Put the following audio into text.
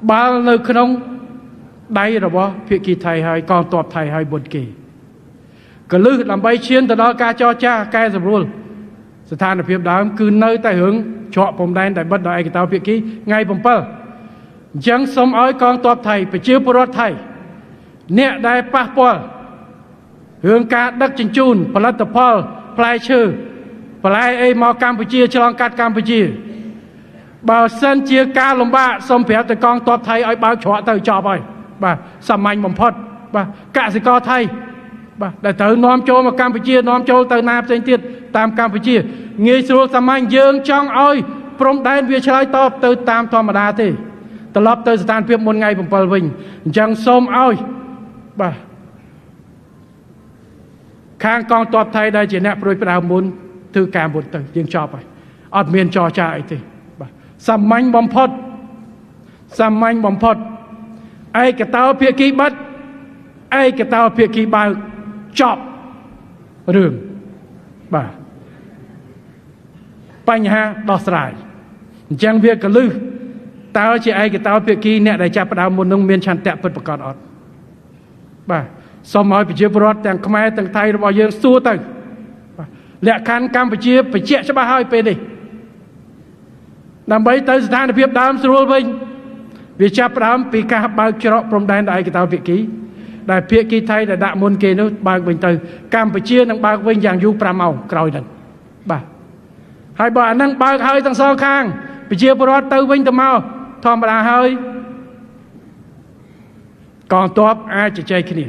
ba nơi không đây rồi bó phía kỳ thầy hay con tọp thầy hay buồn kỳ cái lư làm bay chiến từ đó ca cho cha ca rồi luônสถานភាពដើមគឺនៅតែរឿងច្រកព្រំដែនតែបិទដោយឯកតោភាគីថ្ងៃ7អញ្ចឹងសូមឲ្យកងទ័ពថៃប្រជាពលរដ្ឋថៃអ្នកដែលប៉ះពាល់រឿងការដឹកជញ្ជូនផលិតផលផ្លែឈើបន្លែអីមកកម្ពុជាឆ្លងកាត់កម្ពុជាបើសិនជាការលំបាកសូមប្រាប់ទៅកងទ័ពថៃឲ្យបើកច្រកទៅចប់ហើយបាទសាមញ្ញបំផុតបាទកសិករថៃបាទដែលត្រូវនាំចូលមកកម្ពុជានាំចូលទៅណាផ្សេងទៀតតាមកម្ពុជាងាយស្រួលសាមញ្ញយើងចង់ឲ្យព្រំដែនវាឆ្លើយតបទៅតាមធម្មតាទេត្រឡប់ទៅស្ថានភាពមុនថ្ងៃ7វិញអញ្ចឹងសូមឲ្យបាទខាងកងទ័ពថៃដែលជាអ្នកប្រួយផ្ដើមមុនធ្វើការមុនទៅយើងចប់ហើយអត់មានចរចាអីទេបាទសាមញ្ញបំផុតឯកតោភាគីបិទឯកតោភាគីបើកចប់រឿងបាទបញ្ហាដោះស្រាយអញ្ចឹងវាកលឹះតើជាឯកតោភាគីអ្នកដែលចាប់ផ្ដើមមុននឹងមានឆន្ទៈពិតប្រាកដអត់បាទសូមឲ្យប្រជាពលរដ្ឋទាំងខ្មែរទាំងថៃរបស់យើងសួរទៅបាទលក្ខខណ្ឌកម្ពុជាបញ្ជាក់ច្បាស់ហើយពេលនេះដើម្បីទៅស្ថានភាពដើមស្រួលវិញវាចាប់ផ្ដើមពីការបើកច្រកព្រំដែនដល់ឯកតោភាគីដែលភាគីថៃដែលដាក់មុនគេនោះបើកវិញទៅកម្ពុជានឹងបើកវិញយ៉ាងយូរ5ម៉ោងក្រោយហ្នឹងបាទហើយបើអានឹងបើកហើយទាំងសងខាងប្រជាពលរដ្ឋទៅវិញទៅមកធម្មតាហើយកងទ័ពអាចជជែកគ្នា